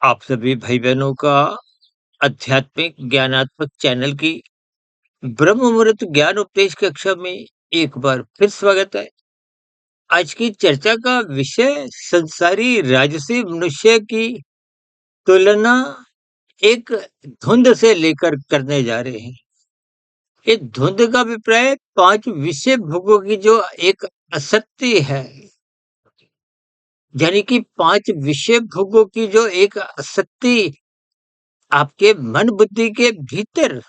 आप सभी भाई बहनों का आध्यात्मिक ज्ञानात्मक चैनल की ब्रह्म मुहूर्त ज्ञान उपदेश कक्षा में एक बार फिर स्वागत है। आज की चर्चा का विषय संसारी राजसी मनुष्य की तुलना एक धुंध से लेकर करने जा रहे हैं। ये धुंध का अभिप्राय 5 विषय भोगों की जो एक असक्ति है, यानी कि 5 विषय भोगों की जो एक असक्ति आपके मन बुद्धि के भीतर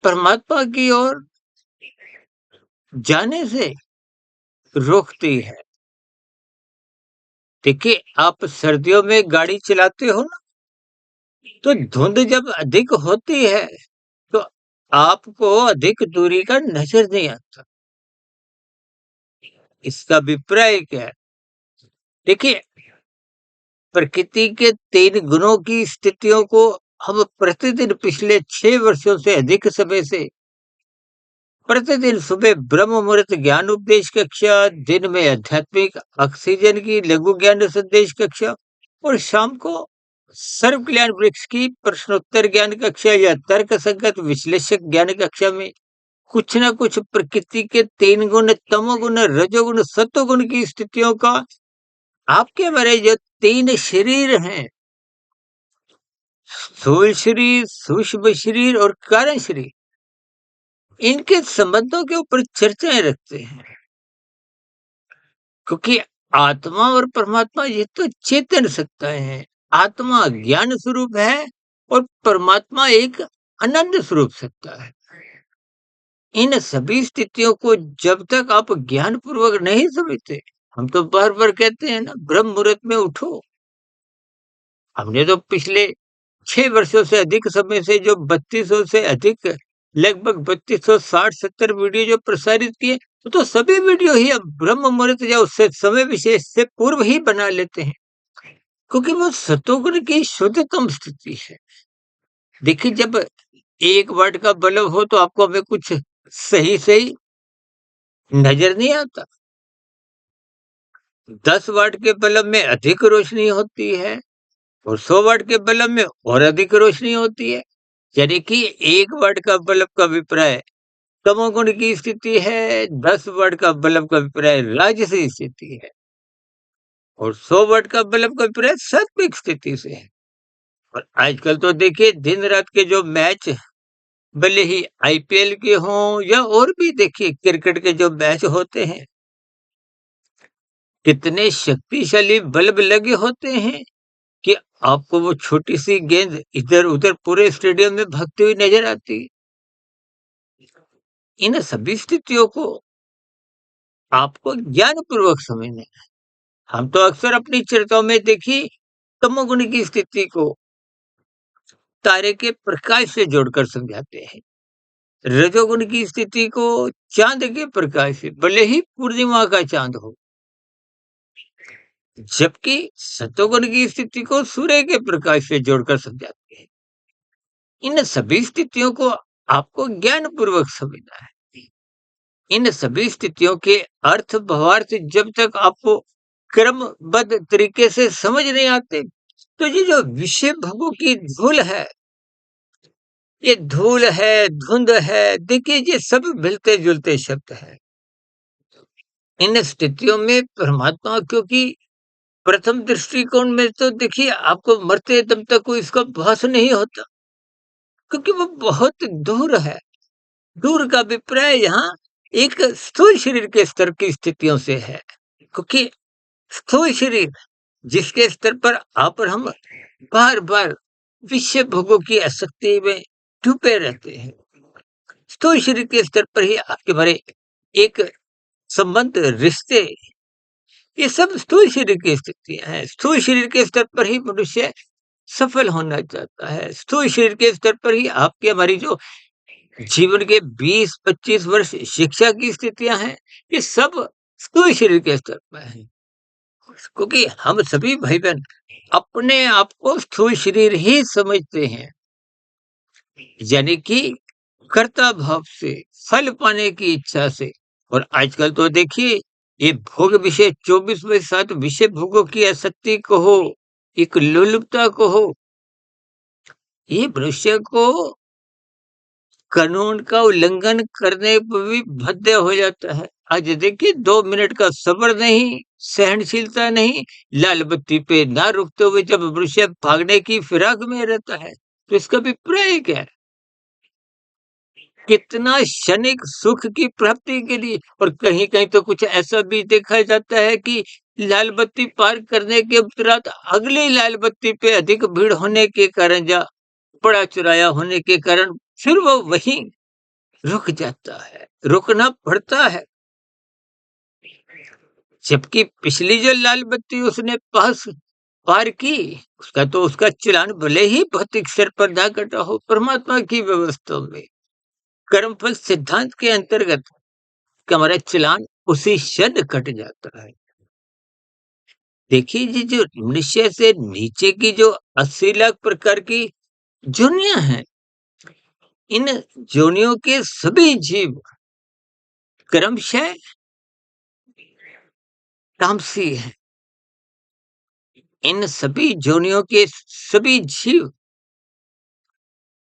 परमात्मा की ओर जाने से रोकती है। देखिए, आप सर्दियों में गाड़ी चलाते हो ना, तो धुंध जब अधिक होती है, तो आपको अधिक दूरी का नजर नहीं आता। इसका अभिप्राय क्या है? देखिए, प्रकृति के 3 गुणों की स्थितियों को हम प्रतिदिन पिछले 6 वर्षों से अधिक समय से प्रतिदिन सुबह ब्रह्म मुहूर्त ज्ञान उपदेश कक्षा, दिन में आध्यात्मिक ऑक्सीजन की लघु ज्ञान संदेश कक्षा और शाम को सर्व कल्याण वृक्ष की प्रश्नोत्तर ज्ञान कक्षा या तर्क संगत विश्लेषक ज्ञान कक्षा में कुछ ना कुछ प्रकृति के 3 गुण, तमोगुण, रजोगुण, सत्वगुण की स्थितियों का आपके हमारे जो 3 शरीर हैं, स्थूल शरीर, सूक्ष्म शरीर और कारण शरीर, इनके संबंधों के ऊपर चर्चाएं रखते हैं। क्योंकि आत्मा और परमात्मा ये तो चेतन सत्ताएं हैं। आत्मा ज्ञान स्वरूप है और परमात्मा एक अनंत स्वरूप सत्ता है। इन सभी स्थितियों को जब तक आप ज्ञान पूर्वक नहीं समझते, हम तो बार बार कहते हैं ना, ब्रह्म मुहूर्त में उठो। हमने तो पिछले 6 वर्षों से अधिक समय से जो 3200 से अधिक, लगभग 3260-70 वीडियो जो प्रसारित किए, तो सभी वीडियो ही अब ब्रह्म मुहूर्त या उससे समय विशेष से पूर्व ही बना लेते हैं, क्योंकि वो सतोगुण की शुद्धतम स्थिति है। देखिए, जब 1 वाट का बल्ब हो तो आपको हमें कुछ सही सही नजर नहीं आता। 10 वाट के बल्ब में अधिक रोशनी होती है और 100 वाट के बल्ब में और अधिक रोशनी होती है। यानी कि 1 वाट का बल्ब का अभिप्राय तमोगुण की स्थिति है, 10 वाट का बल्ब का अभिप्राय राजसी स्थिति है और 100 वाट का बल्ब का अभिप्राय सात्विक स्थिति से है। और आजकल तो देखिए, दिन रात के जो मैच, भले ही आईपीएल के हों या और भी देखिए क्रिकेट के जो मैच होते हैं, कितने शक्तिशाली बल्ब लगे होते हैं कि आपको वो छोटी सी गेंद इधर उधर पूरे स्टेडियम में भागती हुई नजर आती है। इन सभी स्थितियों को आपको ज्ञान पूर्वक समझना है। हम तो अक्सर अपनी चर्चाओं में देखिए तमोगुण की स्थिति को तारे के प्रकाश से जोड़कर समझाते हैं, रजोगुण की स्थिति को चांद के प्रकाश से, भले ही पूर्णिमा का चांद हो, जबकि सतोगुण की स्थिति को सूर्य के प्रकाश से जोड़कर समझाते हैं। इन सभी स्थितियों को आपको ज्ञान पूर्वक समझना है। इन सभी स्थितियों के अर्थ भावार्थ जब तक आपको क्रमबद्ध तरीके से समझ नहीं आते, तो ये जो विषय भोगों की धूल है, ये धूल है, धुंध है, देखिए ये सब मिलते जुलते शब्द है। इन स्थितियों में परमात्मा, क्योंकि प्रथम दृष्टिकोण में तो देखिए आपको मरते दम तक कोई इसका भास नहीं होता, क्योंकि वो बहुत दूर है। दूर का अभिप्राय यहाँ एक स्थूल शरीर के स्तर की स्थितियों से है, क्योंकि स्थूल शरीर जिसके स्तर पर आप और हम बार बार विषय भोगों की आसक्ति में डूबे रहते हैं, स्थूल शरीर के स्तर पर ही आपके हमारे एक संबंध, रिश्ते, ये सब स्थूल शरीर की स्थितियां हैं। स्थूल शरीर के स्तर पर ही मनुष्य सफल होना चाहता है। स्थूल शरीर के स्तर पर ही आपकी हमारी जो जीवन के 20-25 वर्ष शिक्षा की स्थितियां हैं, ये सब स्थूल शरीर के स्तर पर है, क्योंकि हम सभी भाई बहन अपने आप को स्थूल शरीर ही समझते हैं, यानी कि कर्ता भाव से, फल पाने की इच्छा से। और आजकल तो देखिए, ये भोग विषय 24/7 विषय भोगों की आसक्ति कहो एक लोलुपता को हो, ये मनुष्य को कानून का उल्लंघन करने पर भी बाध्य हो जाता है। आज देखिए 2 मिनट का सब्र नहीं, सहनशीलता नहीं, लाल बत्ती पे ना रुकते हुए जब मनुष्य भागने की फिराक में रहता है, तो इसका अभिप्राय क्या है? कितना क्षणिक सुख की प्राप्ति के लिए। और कहीं-कहीं तो कुछ ऐसा भी देखा जाता है कि लाल बत्ती पार करने के उपरांत अगली लाल बत्ती पे अधिक भीड़ होने के कारण या बड़ा चौराहा होने के कारण फिर वो वहीं रुक जाता है, रुकना पड़ता है। जबकि पिछली जो लाल बत्ती उसने पार की, उसका चालान भले ही भौतिक स्तर पर ना कटा हो, परमात्मा की व्यवस्था में कर्मफल सिद्धांत के अंतर्गत कि हमारा चालान उसी क्षण कट जाता है। देखिए ये जो मनुष्य से नीचे की जो 80 लाख प्रकार की जोनियां हैं, इन जोनियों के सभी जीव क्रमशः तामसी हैं। इन सभी जोनियों के सभी जीव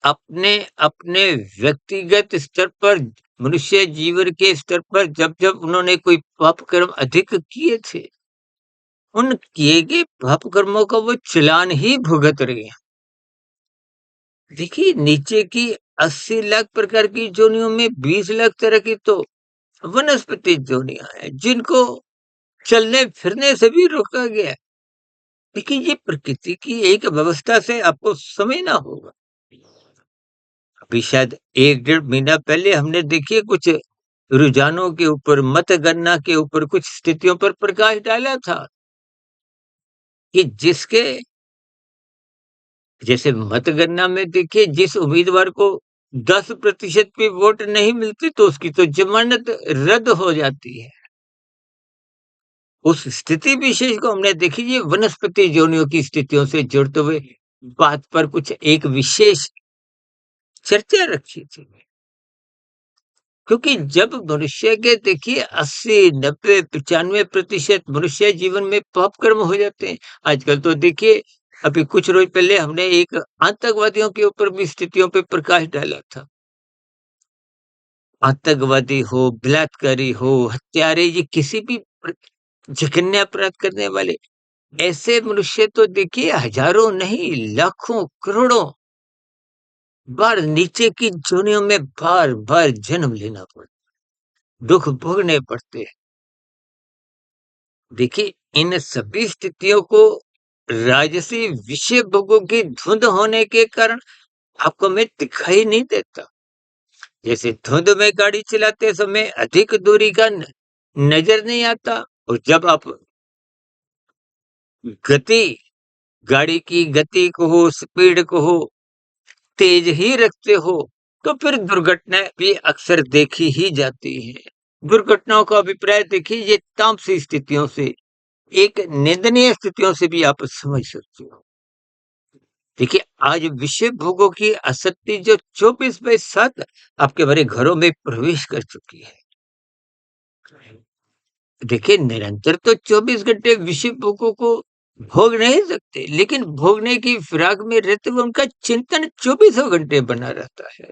अपने अपने व्यक्तिगत स्तर पर, मनुष्य जीवन के स्तर पर जब जब उन्होंने कोई पाप कर्म अधिक किए थे, उन किए गए पाप कर्मों का वो चालान ही भुगत रहे हैं। देखिए नीचे की 80 लाख प्रकार की जोनियों में 20 लाख तरह की तो वनस्पति जोनियां हैं जिनको चलने फिरने से भी रोका गया है। देखिए ये प्रकृति की एक व्यवस्था से आपको समझना होगा। अभी शायद 1 डेढ़ महीना पहले हमने देखिए कुछ रुझानों के ऊपर, मतगणना के ऊपर कुछ स्थितियों पर प्रकाश डाला था कि जिसके जैसे मतगणना में देखिए जिस उम्मीदवार को 10% भी वोट नहीं मिलते तो उसकी तो जमानत रद्द हो जाती है। उस स्थिति विशेष को हमने देखी ये वनस्पति योनियों की स्थितियों से जुड़ते हुए बात पर कुछ एक विशेष चर्चा रखी थी। क्योंकि जब मनुष्य के देखिए 80, 90, 95% मनुष्य जीवन में पाप कर्म हो जाते हैं। आजकल तो देखिए अभी कुछ रोज पहले हमने एक आतंकवादियों के ऊपर भी स्थितियों पे प्रकाश डाला था। आतंकवादी हो, बलात्कारी हो, हत्यारे, ये किसी भी जघन्य अपराध करने वाले ऐसे मनुष्य तो देखिए हजारों नहीं लाखों करोड़ों बार नीचे की जोनियों में बार बार जन्म लेना पड़ता, दुख भोगने पड़ते हैं। देखिए इन सभी स्थितियों को राजसी विषय भोगों की धुंध होने के कारण आपको में दिखाई नहीं देता। जैसे धुंध में गाड़ी चलाते समय अधिक दूरी का नजर नहीं आता, और जब आप गति गाड़ी की गति को हो, स्पीड को हो, तेज ही रखते हो, तो फिर दुर्घटनाएं भी अक्सर देखी ही जाती हैं। दुर्घटनाओं का अभिप्राय देखिए ये तामसी स्थितियों से, एक निंदनीय स्थितियों से भी आप समझ सकते हो। देखिए आज विषय भोगों की आसक्ति जो 24/7 आपके हमारे घरों में प्रवेश कर चुकी है। देखिए निरंतर तो 24 घंटे विषय भोगों को भोग नहीं सकते, लेकिन भोगने की फिराक में रहते हुए उनका चिंतन 24 घंटे बना रहता है।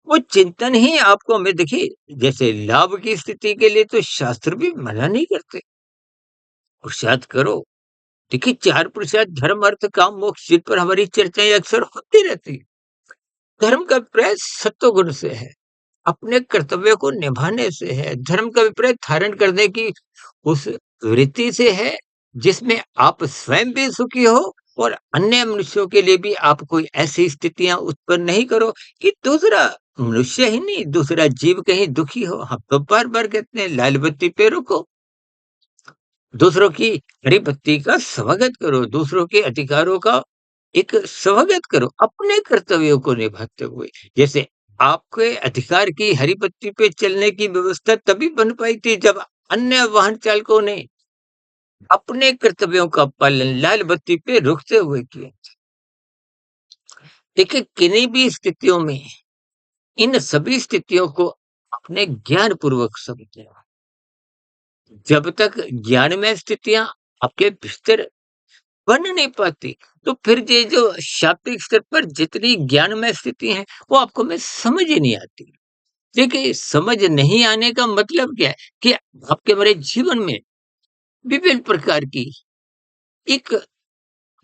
वो चिंतन ही आपको हमें देखिए जैसे लाभ की स्थिति के लिए तो शास्त्र भी मना नहीं करते, पुरुषार्थ करो। देखिए 4 पुरुषार्थ धर्म अर्थ काम मोक्ष जिन पर हमारी चर्चाएं अक्सर होती रहती है। धर्म का प्रयास सत्वगुण से है, अपने कर्तव्य को निभाने से है। धर्म का अभिप्राय धारण करने की उस वृत्ति से है जिसमें आप स्वयं भी सुखी हो और अन्य मनुष्यों के लिए भी आप कोई ऐसी स्थितियां उत्पन्न नहीं करो कि दूसरा मनुष्य ही नहीं दूसरा जीव कहीं दुखी हो। हम तो बार बार कहते हैं लाल बत्ती पे रुको, दूसरों की हरी बत्ती का स्वागत करो, दूसरों के अधिकारों का एक स्वागत करो, अपने कर्तव्यों को निभाते हुए। जैसे आपके अधिकार की हरी बत्ती पे चलने की व्यवस्था तभी बन पाई थी जब अन्य वाहन चालकों ने अपने कर्तव्यों का पालन लाल बत्ती पे रुकते हुए किया। देखिए किन्हीं भी स्थितियों में इन सभी स्थितियों को अपने ज्ञान पूर्वक समझें। जब तक ज्ञान में स्थितियां आपके भीतर बन नहीं पाती। तो फिर ये जो शाब्दिक स्तर पर जितनी ज्ञानमय स्थिति है, वो आपको में समझ ही नहीं आती। देखिए, समझ नहीं आने का मतलब क्या है कि आपके हमारे जीवन में विभिन्न प्रकार की एक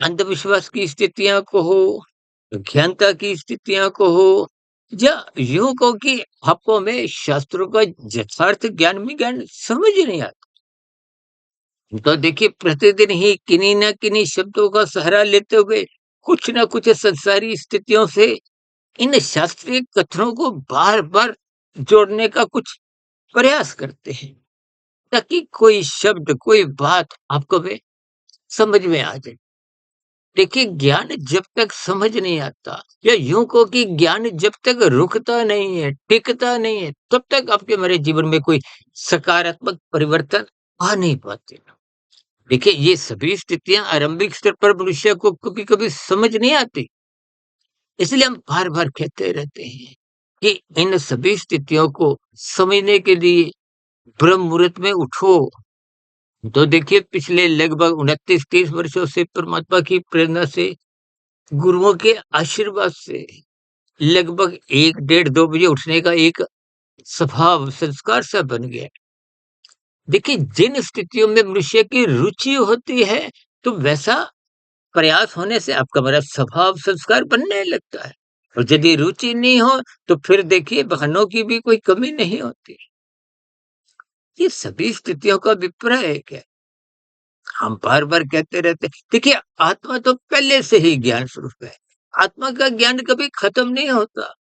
अंधविश्वास की स्थितियाँ को हो, अज्ञानता की स्थितियाँ को हो, या यूँ कहो कि आपको हमें शास्त्रों का यथार्थ ज्ञान समझ ही नहीं आता। तो देखिए, प्रतिदिन ही किन्हीं न किन्हीं शब्दों का सहारा लेते हुए कुछ न कुछ संसारी स्थितियों से इन शास्त्रीय कथनों को बार-बार जोड़ने का कुछ प्रयास करते हैं, ताकि कोई शब्द, कोई बात आपको भी समझ में आ जाए। देखिए, ज्ञान जब तक समझ नहीं आता, या यूँ कहो कि ज्ञान जब तक रुकता नहीं है, टिकता नहीं है, तब तक आपके हमारे जीवन में कोई सकारात्मक परिवर्तन आ नहीं पाते। देखिए, ये सभी स्थितियाँ आरंभिक स्तर पर मनुष्य को कभी-कभी समझ नहीं आती। इसलिए हम बार-बार कहते रहते हैं कि इन सभी स्थितियों को समझने के लिए ब्रह्म मुहूर्त में उठो। तो देखिए, पिछले लगभग 29-30 वर्षों से परमात्मा की प्रेरणा से, गुरुओं के आशीर्वाद से लगभग 1 डेढ़ 2 बजे उठने का एक स्वभाव, संस्कार सा बन गया। देखिए, जिन स्थितियों में मनुष्य की रुचि होती है, तो वैसा प्रयास होने से आपका हमारा स्वभाव, संस्कार बनने लगता है। और यदि रुचि नहीं हो, तो फिर देखिए, बहानों की भी कोई कमी नहीं होती। ये सभी स्थितियों का अभिप्राय है क्या? हम बार-बार कहते रहते हैं, देखिए, आत्मा तो पहले से ही ज्ञान स्वरूप है। आत्मा का ज्ञान कभी खत्म नहीं होता,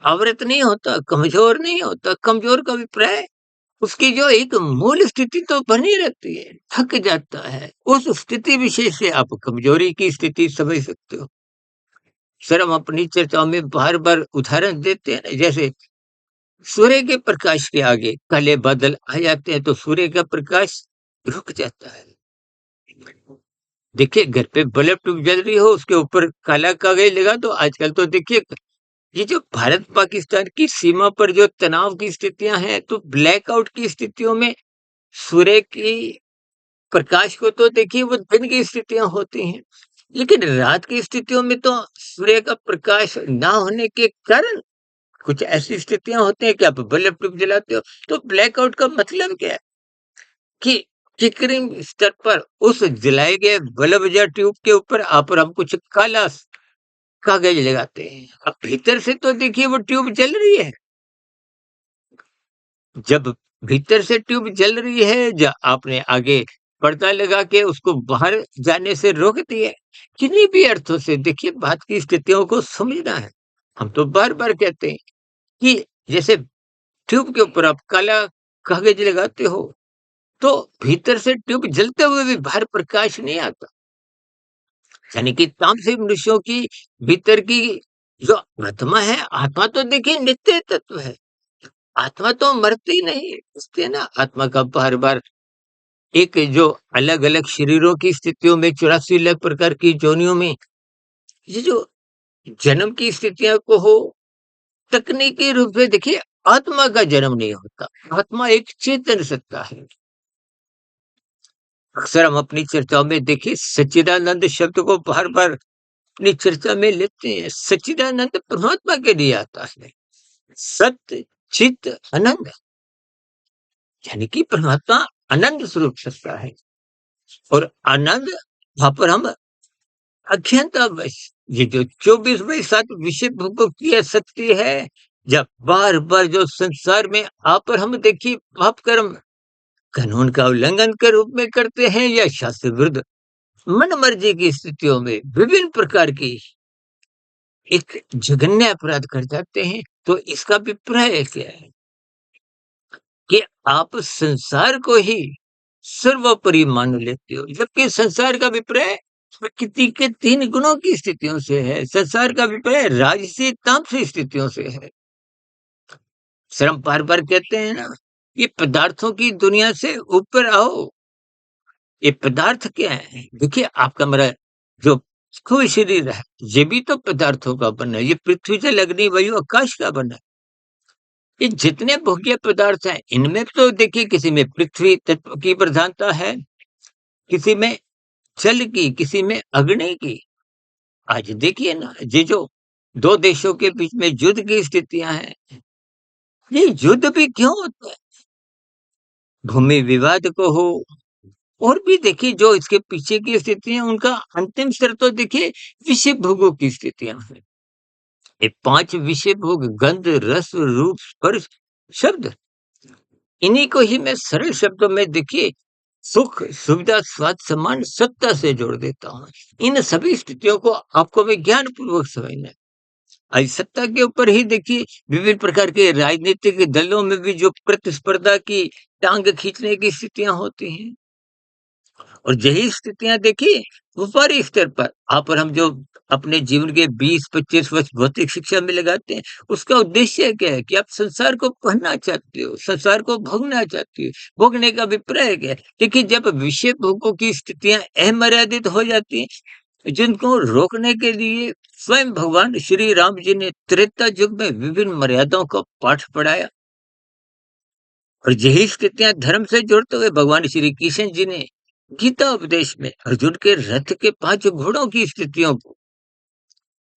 आवृत नहीं होता, कमज़ोर नहीं होता। कमज़ोर का अभिप्राय, उसकी जो एक मूल स्थिति तो बनी रहती है, थक जाता है। उस स्थिति विशेष से आप कमज़ोरी की स्थिति समझ सकते हो। सर, हम अपनी चर्चाओं में बार-बार उदाहरण देते हैं ना, जैसे सूर्य के प्रकाश के आगे काले बादल आ जाते हैं, तो सूर्य का प्रकाश रुक जाता है। देखिए, घर पे बल्ब ट्यूब जल रही हो, उसके ऊपर काला कागज लगा दो। आजकल तो देखिए, ये जो भारत पाकिस्तान की सीमा पर जो तनाव की स्थितियां हैं, तो ब्लैकआउट की स्थितियों में सूर्य की प्रकाश को तो देखिए, वो दिन की स्थितियां होती हैं, लेकिन रात की स्थितियों में तो सूर्य का प्रकाश ना होने के कारण कुछ ऐसी स्थितियां होती हैं कि आप बल्ब ट्यूब जलाते हो। तो ब्लैकआउट का मतलब क्या है कि कृत्रिम स्तर पर उस जलाए गए बल्ब या ट्यूब के ऊपर आप और हम कुछ काला कागज लगाते हैं। अब भीतर से तो देखिए, वो ट्यूब जल रही है। जब भीतर से ट्यूब जल रही है, आपने आगे पर्दा लगा के उसको बाहर जाने से रोक दिया। किन्हीं भी अर्थों से देखिए, बात की स्थितियों को समझना है। हम तो बार बार कहते हैं कि जैसे ट्यूब के ऊपर आप काला कागज लगाते हो, तो भीतर से ट्यूब जलते हुए भी बाहर प्रकाश नहीं आता। यानी कि तामसिक मनुष्यों की भीतर की जो आत्मा है, आत्मा तो देखिए नित्य तत्व है। आत्मा तो मरती नहीं है, इसलिए ना आत्मा का बार-बार एक जो अलग-अलग शरीरों की स्थितियों में 84 लाख प्रकार की योनियों में ये जो जन्म की स्थितियाँ को हो, तकनीकी रूप से देखिए, आत्मा का जन्म नहीं होता। आत्मा एक चेतन सत्ता है। अक्सर हम अपनी चर्चाओं में देखिए, सच्चिदानंद शब्द को बार-बार अपनी चर्चा में लेते हैं। सच्चिदानंद परमात्मा के लिए आता है। सत्य, चित, आनंद, यानी कि परमात्मा आनंद स्वरूप सत्ता है। और आनंद, वहाँ पर हम अज्ञानतावश ये जो 24/7 विषय भोगों की आसक्ति है, जब बार-बार जो संसार में आकर हम देखिए पाप कर्म कानून का उल्लंघन के रूप में करते हैं, या शास्त्र विरुद्ध मन मर्जी की स्थितियों में विभिन्न प्रकार की एक जघन्य अपराध कर जाते हैं, तो इसका अभिप्राय क्या है कि आप संसार को ही सर्वोपरि मान लेते हो, जबकि संसार का अभिप्राय प्रकृति के 3 गुणों की स्थितियों से है। संसार का अभिप्राय राजसी, तामसी स्थितियों से है। सर, हम बार-बार कहते हैं ना, ये पदार्थों की दुनिया से ऊपर आओ। ये पदार्थ क्या है? देखिए, आपका मेरा जो स्थूल शरीर है, ये भी तो पदार्थों का बना है। ये पृथ्वी, जल, अग्नि, वायु, आकाश का बना है। ये जितने भोग्य पदार्थ हैं, इनमें तो देखिए, किसी में पृथ्वी तत्व की प्रधानता है, किसी में जल की, किसी में अग्नि की। आज देखिए ना, ये जो 2 देशों के बीच में युद्ध की स्थितियाँ हैं, ये युद्ध भी क्यों होते हैं? भूमि विवाद को हो, और भी देखिए जो इसके पीछे की स्थिति है, उनका अंतिम स्तर तो देखिए विषय भोगों की स्थितियाँ हैं। ये 5 विषय भोग, गंध, रस, रूप, स्पर्श, शब्द, इन्हीं को ही मैं सरल शब्दों में देखिए सुख, सुविधा, स्वाद, सम्मान, सत्ता से जोड़ देता हूँ। इन सभी स्थितियों को आपको विज्ञान पूर्वक समझना है। आज सत्ता के ऊपर ही देखिए विभिन्न प्रकार के राजनीतिक दलों में भी जो प्रतिस्पर्धा की टांग खींचने की स्थितियां होती हैं, और यही स्थितियां देखिए व्यापारिक स्तर पर आप और हम जो अपने जीवन के 20-25 वर्ष भौतिक शिक्षा में लगाते हैं, उसका उद्देश्य क्या है कि आप संसार को पढ़ना चाहते हो, संसार को भोगना चाहते हो, भोगने का अभिप्राय क्या है? देखिए जब विषय भोगों की स्थितियां अमर्यादित हो जाती हैं, जिनको रोकने के लिए स्वयं भगवान श्री राम जी ने त्रेता युग में विभिन्न मर्यादाओं का पाठ पढ़ाया, और यही स्थितियां धर्म से जोड़ते हुए भगवान श्री कृष्ण जी ने गीता उपदेश में अर्जुन के रथ के 5 घोड़ों की स्थितियों को,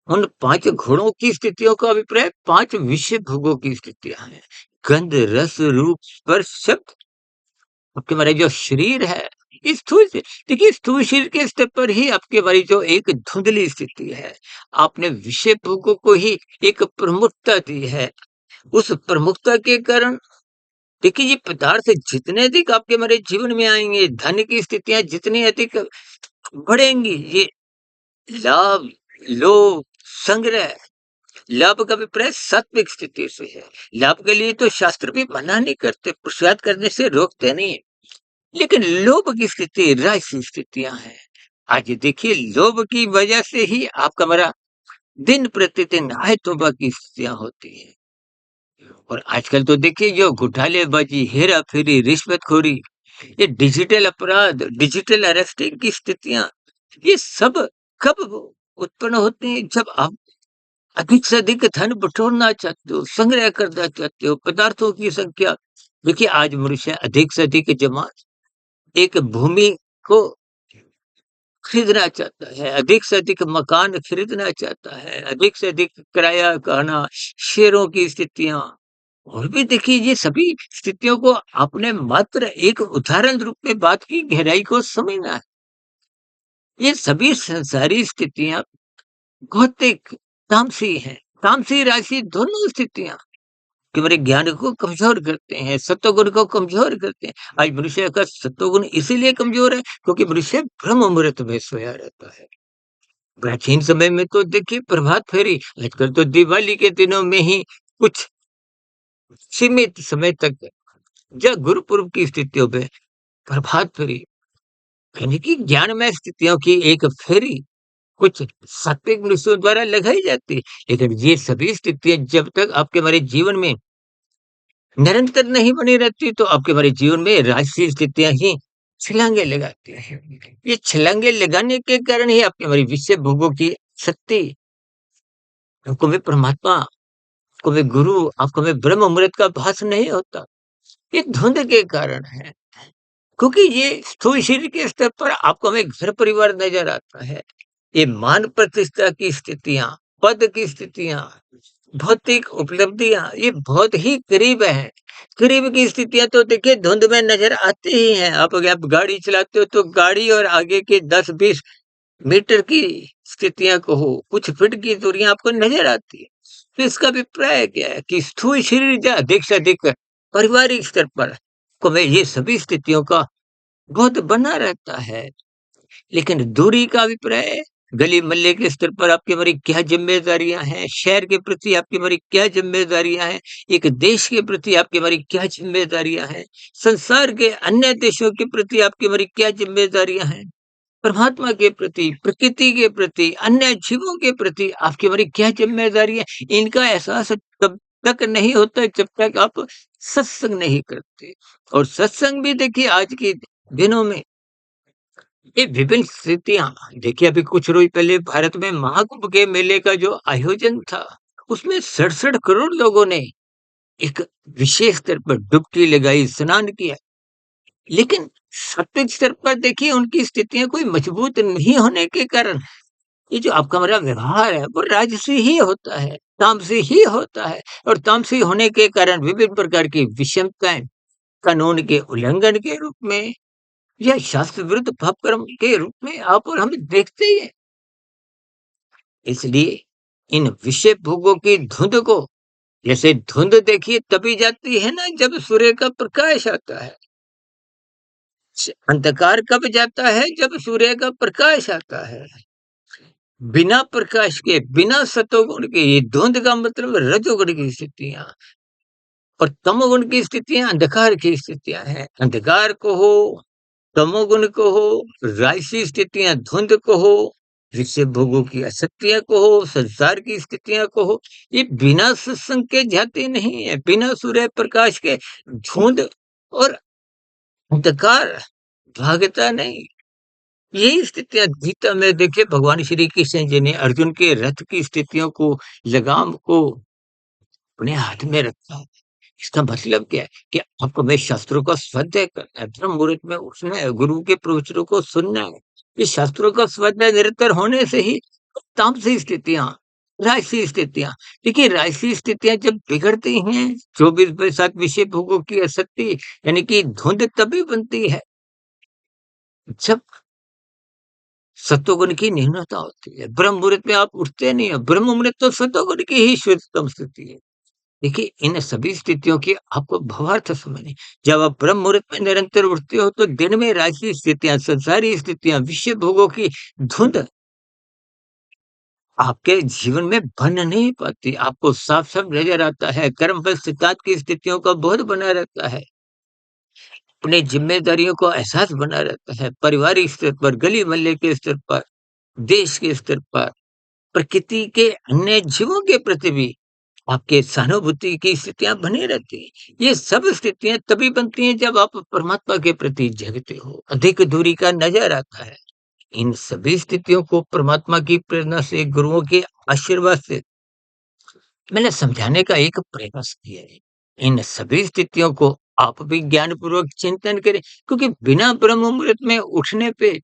उन 5 घोड़ों की स्थितियों का अभिप्राय 5 विषय भोगों की स्थितियां हैं। गंध, रस, रूप, स्पर्श, शब्द। आपके हमारे जो शरीर है, इस स्थूल से देखिए स्थूल शरीर के स्तर पर ही आपके हमारी जो एक धुंधली स्थिति है, आपने विषय भोगों को ही एक प्रमुखता दी है। उस प्रमुखता के कारण देखिए ये पदार्थ जितने अधिक आपके हमारे जीवन में आएंगे, धन की स्थितियां जितनी अधिक बढ़ेंगी, ये लाभ, लोभ, संग्रह, लाभ का अभिप्राय सात्विक स्थिति से है। लाभ के लिए तो शास्त्र भी मना नहीं करते, पुरुषार्थ करने से रोकते नहीं, लेकिन लोभ की स्थिति राजसी स्थितियां हैं। आज देखिए लोभ की वजह से ही आपका हमारा दिन प्रतिदिन आय तौबा की स्थितियां होती है। और आजकल तो देखिए जो घोटालेबाजी, हेरा फेरी, रिश्वतखोरी, ये डिजिटल अपराध, डिजिटल अरेस्टिंग की स्थितियां, ये सब कब उत्पन्न होती हैं? जब आप अधिक से अधिक धन बटोरना चाहते हो, संग्रह करना चाहते हो, पदार्थों की संख्या। देखिए आज मनुष्य अधिक से अधिक जमा एक भूमि को खरीदना चाहता है, अधिक से अधिक मकान खरीदना चाहता है, अधिक से अधिक किराया कहना, शेयरों की स्थितियां, और भी देखिए ये सभी स्थितियों को आपने मात्र एक उदाहरण रूप में बात की गहराई को समझना है। ये सभी संसारी स्थितियां भौतिक, तामसी हैं। तामसी राशि दोनों स्थितियां कि हमारे ज्ञान को कमजोर करते हैं, सत्वगुण को कमजोर करते हैं। आज मनुष्य का सत्वगुण इसीलिए कमजोर है क्योंकि मनुष्य ब्रह्म मुहूर्त में सोया रहता है। प्राचीन समय में तो देखिए प्रभात फेरी, आजकल तो दिवाली के दिनों में ही कुछ सीमित समय तक या गुरुपुरब की स्थितियों में प्रभात फेरी, यानी कि ज्ञानमय स्थितियों की एक फेरी कुछ सात्विक मनुष्यों द्वारा लगाई जाती है। लेकिन ये सभी स्थितियां जब तक आपके हमारे जीवन में निरंतर नहीं बनी रहती, तो आपके हमारे जीवन में राजसी स्थितियां ही छलांगे लगाती हैं। ये छलांगे लगाने के कारण ही आपके हमारी विषय भोगों की शक्ति, आपको में परमात्मा, आपको में गुरु, आपको में ब्रह्म अमृत का भास नहीं होता। ये धुंध के कारण है, क्योंकि ये स्थूल शरीर के स्तर पर आपको हमें घर परिवार नजर आता है। ये मान प्रतिष्ठा की स्थितियां, पद की स्थितियां, भौतिक उपलब्धियां, ये बहुत ही करीब है। करीब की स्थितियां तो देखिए धुंध में नजर आती ही हैं। आप अगर आप गाड़ी चलाते हो तो गाड़ी और आगे के 10-20 मीटर की स्थितियां को हो, कुछ फीट की दूरियां आपको नजर आती है। तो इसका अभिप्राय क्या है कि स्थूल शरीर या अधिक से अधिक पारिवारिक स्तर पर को में ये सभी स्थितियों का बहुत बना रहता है। लेकिन दूरी का अभिप्राय, गली मोहल्ले के स्तर पर आपकी हमारी क्या ज़िम्मेदारियाँ हैं, शहर के प्रति आपकी हमारी क्या ज़िम्मेदारियाँ हैं, एक देश के प्रति आपकी हमारी क्या ज़िम्मेदारियाँ हैं, संसार के अन्य देशों के प्रति आपकी हमारी क्या ज़िम्मेदारियाँ हैं, परमात्मा के प्रति, प्रकृति के प्रति, अन्य जीवों के प्रति आपकी हमारी क्या ज़िम्मेदारी है, इनका एहसास तब तक नहीं होता जब तक आप सत्संग नहीं करते। और सत्संग भी देखिए आज के दिनों में ये विभिन्न स्थितियां, देखिए अभी कुछ रोज पहले भारत में महाकुंभ के मेले का जो आयोजन था, उसमें 67 करोड़ लोगों ने एक विशेष स्तर पर डुबकी लगाई, स्नान किया। लेकिन सात्विक स्तर पर देखिए उनकी स्थितियाँ कोई मजबूत नहीं होने के कारण ये जो आपका मेरा व्यवहार है, वो राजसी ही होता है, तामसी ही होता है और तामसी होने के कारण विभिन्न प्रकार की विषमताएँ, कानून के उल्लंघन के रूप में या शास्त्र विरुद्ध पाप कर्म के रूप में आप और हम देखते ही हैं। इसलिए इन विषय भोगों की धुंध को जैसे धुंध देखिए तभी जाती है ना जब सूर्य का प्रकाश आता है। अंधकार कब जाता है? जब सूर्य का प्रकाश आता है। बिना प्रकाश के, बिना सतोगुण के, ये धुंध का मतलब रजोगुण की स्थितियाँ और तमोगुण की स्थितियाँ अंधकार की स्थितियाँ हैं। अंधकार को हो, तमोगुण को हो, राजसी स्थितियाँ धुंध को हो, विषय भोगों की आसक्तियाँ को हो, संसार की स्थितियाँ को हो, ये बिना सत्संग के जाते नहीं है, बिना सूर्य प्रकाश के धुंध और अंधकार भागता नहीं। यही स्थितियाँ गीता में देखिए भगवान श्री कृष्ण जी ने अर्जुन के रथ की स्थितियों को, लगाम को अपने हाथ में रखा है। इसका मतलब क्या है कि आपको हमें शास्त्रों का स्वाध्याय करना है, ब्रह्म मुहूर्त में उठना है, गुरु के प्रवचनों को सुनना है। ये शास्त्रों का स्वाध्याय निरंतर होने से ही तामसी स्थितियाँ, राजसी स्थितियाँ देखिए राजसी स्थितियाँ जब बिगड़ती हैं 24/7 विषय भोगों की आसक्ति यानी कि धुंध तभी बनती है जब सत्वगुण की न्यूनता होती है। ब्रह्म मुहूर्त में आप उठते नहीं हो, ब्रह्म मुहूर्त तो सत्वगुण की ही शुद्धतम स्थिति है। देखिए इन सभी स्थितियों की आपको भावार्थ समझनी। जब आप ब्रह्म मुहूर्त में निरंतर उठते हो तो दिन में राजसी स्थितियाँ, संसारी स्थितियाँ, विषय भोगों की धुंध आपके जीवन में बन नहीं पाती। आपको साफ-साफ नज़र आता है, कर्म बल सिद्धांत की स्थितियों का बोध बना रहता है। अपनी ज़िम्मेदारियों का एहसास बना रहता है, पारिवारिक स्तर पर, गली-मोहल्ले के स्तर पर, देश के स्तर पर, प्रकृति के अन्य जीवों के प्रति भी आपके सहानुभूति की स्थितियाँ बनी रहती हैं। ये सब स्थितियाँ तभी बनती हैं जब आप परमात्मा के प्रति जगते हो, अधिक दूरी का नज़र आता है। इन सभी स्थितियों को परमात्मा की प्रेरणा से, गुरुओं के आशीर्वाद से मैंने समझाने का एक प्रयास किया है। इन सभी स्थितियों को आप भी ज्ञानपूर्वक चिंतन करें क्योंकि बिना ब्रह्म मुहूर्त में उठने पे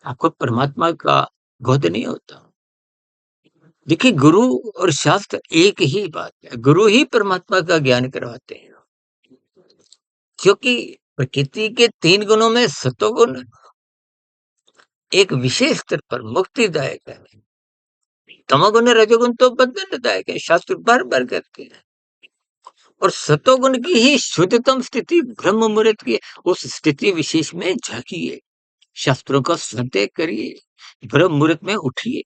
आपको परमात्मा का बोध नहीं होता। देखिए गुरु और शास्त्र एक ही बात है, गुरु ही परमात्मा का ज्ञान करवाते हैं। क्योंकि प्रकृति के 3 गुणों में सतोगुण एक विशेष स्तर पर मुक्तिदायक है। तमोगुण रजोगुण तो बंधनदायक है, शास्त्र बार-बार कहते हैं। और सतोगुण की ही शुद्धतम स्थिति ब्रह्म मुहूर्त की है, उस स्थिति विशेष में झाँकिए, शास्त्रों का स्वाध्याय करिए, ब्रह्म मुहूर्त में उठिए,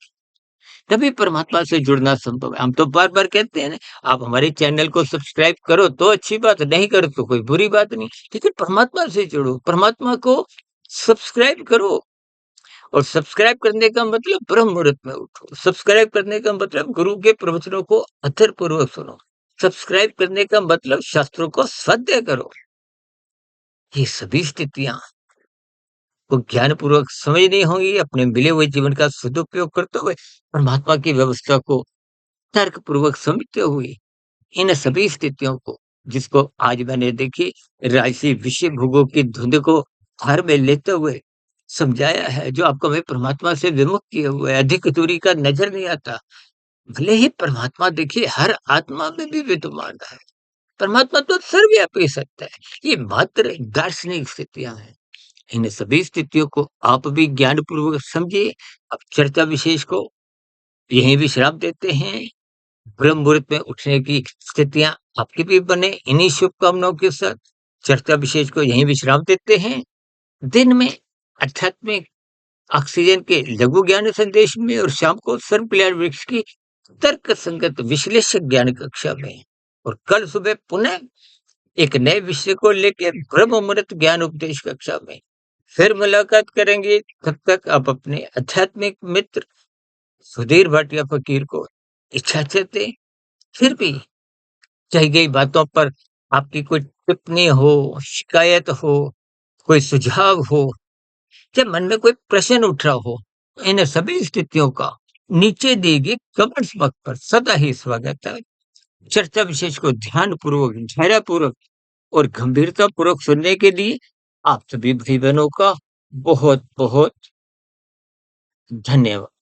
तभी परमात्मा से जुड़ना संभव है। हम तो बार-बार कहते हैं ना, आप हमारे चैनल को सब्सक्राइब करो तो अच्छी बात है, नहीं करो तो कोई बुरी बात नहीं। लेकिन परमात्मा से जुड़ो, परमात्मा को सब्सक्राइब करो और सब्सक्राइब करने का मतलब ब्रह्म मुहूर्त में उठो। सब्सक्राइब करने का मतलब गुरु के प्रवचनों को अथरपूर्वक सुनो। सब्सक्राइब करने का मतलब शास्त्रों को स्वाध्याय करो। ये सभी स्थितियाँ को ज्ञानपूर्वक समझनी होंगी, अपने मिले हुए जीवन का सदुपयोग करते हुए परमात्मा की व्यवस्था को तर्कपूर्वक समझते हुए इन सभी स्थितियों को जिसको आज मैंने देखी राजसी विषय भोगों की धुंध को घर में लेते हुए समझाया है, जो आपको हमें परमात्मा से विमुख किए हुए है, अधिक दूरी का नजर नहीं आता। भले ही परमात्मा देखिए हर आत्मा में भी विद्यमान है, परमात्मा तो सर्वव्यापी सत्य है, ये मात्र दार्शनिक स्थितियां हैं। इन सभी स्थितियों को आप भी ज्ञानपूर्वक समझिए। अब चर्चा विशेष को यहीं विश्राम देते हैं। ब्रह्म मुहूर्त में उठने की स्थितियां आपकी भी बने इन्हीं शुभकामनाओं के साथ चर्चा विशेष को यहीं विश्राम देते हैं। दिन में आध्यात्मिक ऑक्सीजन के लघु ज्ञान संदेश में और शाम को सर्व कल्याण वृक्ष की तर्क संगत विश्लेषक ज्ञान कक्षा में और कल सुबह पुनः एक नए विषय को लेकर ब्रह्म मुहूर्त ज्ञान उपदेश कक्षा में फिर मुलाकात करेंगे। तब तक आप अपने आध्यात्मिक मित्र सुधीर भाटिया फकीर को इजाजत दें। फिर भी कही गई बातों पर आपकी कोई टिप्पणी हो, शिकायत हो, कोई सुझाव हो या मन में कोई प्रश्न उठ रहा हो, इन सभी स्थितियों का नीचे दिए गए कमेंट्स बॉक्स पर सदा ही स्वागत है। चर्चा विशेष को ध्यानपूर्वक, धैर्यपूर्वक और गंभीरतापूर्वक सुनने के लिए आप सभी भाई-बहनों का बहुत-बहुत धन्यवाद।